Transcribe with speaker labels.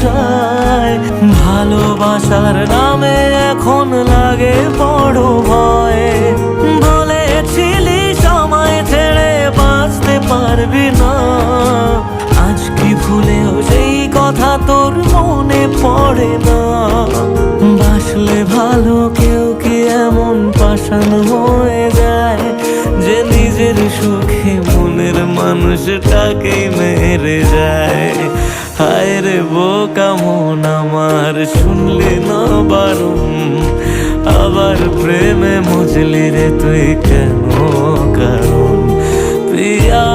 Speaker 1: যায়। ভালোবাসার নামে এখন লাগে বড় ভয়। বলেছিলি সময় ছেড়ে বাঁচতে পারবি না, আজ কি ভুলেও সেই কথা তোর মনে পড়ে না? বাসলে ভালো কেউ কি এমন পাষাণ হয়ে যায় যে নিজের সুখে মনের মানুষটাকেই মেরে যায়? হায় রে বোকা মন আমার, শুনলি না বারণ, আবার প্রেমে মজলি রে তুই কেন কারণ? প্রিয়া